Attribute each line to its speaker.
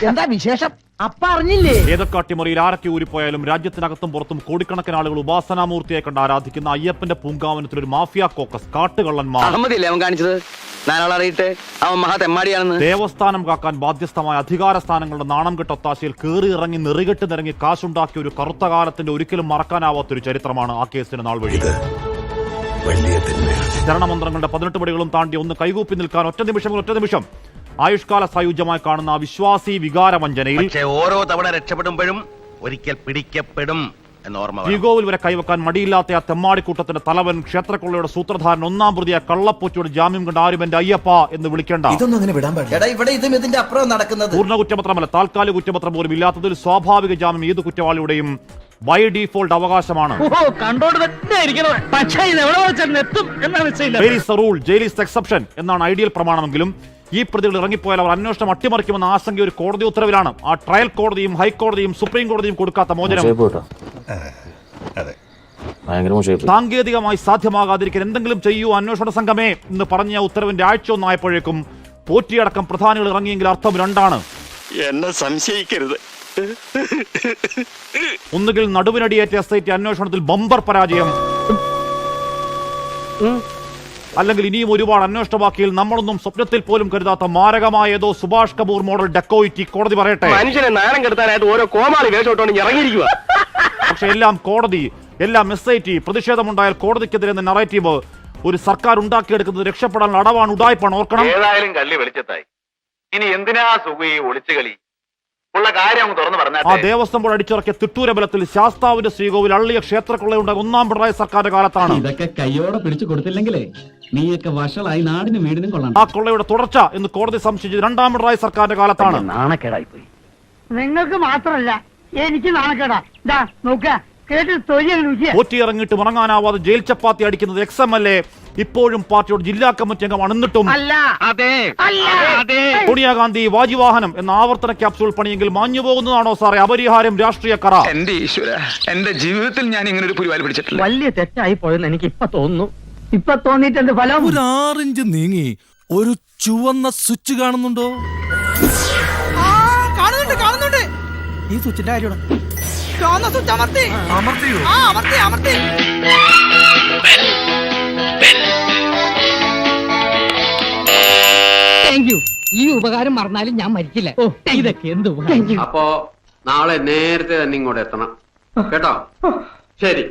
Speaker 1: എന്താ വിശേഷം? അപ്പ അറിഞ്ഞില്ലേ?
Speaker 2: ഏതൊക്കെ അട്ടിമറിയിൽ ആരൊക്കെ ഊരിപ്പോയാലും രാജ്യത്തിനകത്തും പുറത്തും കോടിക്കണക്കിന് ആളുകൾ ഉപാസനാമൂർത്തിയെ കണ്ട് ആരാധിക്കുന്ന അയ്യപ്പന്റെ പൂങ്കാവനത്തിൽ ഒരു മാഫിയ കോക്കസ് കാട്ടുകള്ളന്മാർ ദേവസ്ഥാനം കാക്കാൻ ബാധ്യസ്ഥമായ അധികാര സ്ഥാനങ്ങളുടെ നാണം കെട്ട ഒത്താശയിൽ കയറി ഇറങ്ങി നെറികെട്ട് നിറങ്ങി കാശുണ്ടാക്കിയ ഒരു കറുത്ത കാലത്തിന്റെ ഒരിക്കലും മറക്കാനാവാത്തൊരു ചരിത്രമാണ് ആ കേസിന് നാൾ വഴി. ചരണമന്ത്രങ്ങളുടെ 18 പടികളും താണ്ടി ഒന്ന് കൈകൂപ്പി നിൽക്കാൻ ഒറ്റ നിമിഷം ആയുഷ്കാല സായുജ്യമായി കാണുന്ന ആ വിശ്വാസി വികാരവഞ്ചനയിൽ
Speaker 3: ഓരോ തവണ രക്ഷപ്പെടുമ്പോഴും ഒരിക്കൽ പിടിക്കപ്പെടും
Speaker 2: ഈഗോവിൽ വരെ കൈവക്കാൻ മടിയില്ലാത്ത ആ തെമ്മാടിക്കൂട്ടത്തിന്റെ തലവൻ, ക്ഷേത്രക്കൊള്ളയുടെ സൂത്രധാരൻ, ഒന്നാം പ്രതിയെ കള്ളപ്പൊച്ചോട് ജാമ്യം കണ്ട ആരും എന്റെ അയ്യപ്പ എന്ന് വിളിക്കേണ്ട പൂർണ്ണ കുറ്റപത്രമല്ല, താൽക്കാലിക കുറ്റപത്രം പോലും ഇല്ലാത്തതിൽ സ്വാഭാവിക ജാമ്യം ഏത് കുറ്റവാളിയുടെയും ബൈ ഡീഫോൾട്ട് അവകാശമാണ്. എക്സെപ്ഷൻ എന്നാണ് ഐഡിയൽ പ്രമാണമെങ്കിലും ഈ പ്രതികൾ ഇറങ്ങിപ്പോയാൽ അവർ അന്വേഷണം അട്ടിമറിക്കുമെന്ന ആശങ്ക ഒരു കോടതി ഉത്തരവിലാണ്. ആ ട്രയൽ കോടതിയും ഹൈക്കോടതിയും സുപ്രീം കോടതിയും കൊടുക്കാത്ത മോചനം സാങ്കേതികമായി സാധ്യമാകാതിരിക്കാൻ എന്തെങ്കിലും ചെയ്യൂ അന്വേഷണ സംഘമേ എന്ന് പറഞ്ഞ ഉത്തരവിന്റെ ആഴ്ച ഒന്നായപ്പോഴേക്കും പോറ്റിയടക്കം പ്രധാനികൾ ഇറങ്ങിയെങ്കിൽ അർത്ഥം രണ്ടാണ്.
Speaker 4: എന്നെ സംശയിക്കരുത്.
Speaker 2: ഒന്നുകിൽ നടുവിനടിയേറ്റ SIT അന്വേഷണത്തിൽ ബമ്പർ പരാജയം, അല്ലെങ്കിൽ ഇനിയും ഒരുപാട് അന്വേഷണ ബാക്കിയിൽ നമ്മളൊന്നും സ്വപ്നത്തിൽ പോലും കരുതാത്ത മാരകമായ ഏതോ സുഭാഷ് കപൂർ മോഡൽ ഡെക്കോയിറ്റി. കോടതി പറയട്ടെ.
Speaker 3: മനുഷ്യനെ നാണം കെടുത്താനായിട്ട് ഓരോ കോമാളി വേഷോട്ടാണ് ഇറങ്ങിയിരിക്കുക.
Speaker 2: പക്ഷെ എല്ലാം കോടതി, എല്ലാം SIT. പ്രതിഷേധമുണ്ടായാൽ കോടതിക്കെതിരെ നറേറ്റീവ് ഒരു സർക്കാർ ഉണ്ടാക്കിയെടുക്കുന്നത് രക്ഷപ്പെടാനുള്ള അടവാണ്, ഉടായ്പാണ്. ഓർക്കണം.
Speaker 5: ഏതായാലും കള്ളി വെളിച്ചത്തായി. ഇനി എന്തിനാ സുഖി ഒളിച്ചു കളി? ഉള്ള കാര്യം തുറന്നു പറഞ്ഞാൽ
Speaker 2: ആ ദേവസ്വം ബോർഡ് അടിച്ചിറക്കിയ തിട്ടൂരബലത്തിൽ ശാസ്താവിന്റെ ശ്രീകോവിൽ അള്ളിയ ക്ഷേത്രക്കൊള്ളയുണ്ടായ ഒന്നാം പിണറായി സർക്കാരിന്റെ കാലത്താണ്.
Speaker 6: ഇതൊക്കെ കയ്യോടെ പിടിച്ചു കൊടുത്തില്ലെങ്കിലേ നീയൊക്കെ വഷളായി നാടിനും വീടിനും കൊള്ളാം.
Speaker 2: ആ കൊള്ളയുടെ തുടർച്ച എന്ന് കോടതി സംശയിച്ചത് രണ്ടാം പിണറായി സർക്കാരിന്റെ കാലത്താണ്.
Speaker 1: നാണക്കേടായി പോയി. നിങ്ങൾക്ക് മാത്രമല്ല എനിക്ക് നാണക്കേടാ.
Speaker 2: പോറ്റിയിറങ്ങിയിട്ട് ഉറങ്ങാനാവാതെ ജയിൽ ചപ്പാത്തി അടിക്കുന്നത് XMLA ഇപ്പോഴും പാർട്ടിയുടെ ജില്ലാ കമ്മിറ്റി അംഗമാണ്. എന്നിട്ടും സോണിയാഗാന്ധി വാജിവാഹനം എന്ന ആവർത്തന ക്യാപ്സൂൾ പണിയെങ്കിൽ മാഞ്ഞു പോകുന്നതാണോ സാറേ അപരിഹാരം രാഷ്ട്രീയ കറ?
Speaker 4: എന്റെ ഈശ്വര, എന്റെ ജീവിതത്തിൽ ഞാൻ ഇങ്ങനെ ഒരു പുരിവാലി പിടിച്ചിട്ടില്ല.
Speaker 1: വലിയ തെറ്റായി പോയെന്ന് എനിക്ക് ഇപ്പൊ തോന്നുന്നു. ഇപ്പൊ തോന്നിയിട്ടുണ്ട് ഫലം.
Speaker 7: ഒരു 6 ഇഞ്ച് നീങ്ങി ഒരു ചുവന്ന സ്വിച്ച് കാണുന്നുണ്ടോ?
Speaker 8: കാണുന്നുണ്ട്. ഈ സ്വിച്ചിന്റെ കാര്യമാണ്.
Speaker 1: ഈ ഉപകാരം മറന്നാലും ഞാൻ മരിക്കില്ല. ഇതൊക്കെ എന്ത്
Speaker 9: അപ്പോ നാളെ നേരത്തെ തന്നെ ഇങ്ങോട്ട് എത്തണം കേട്ടോ. ശരി.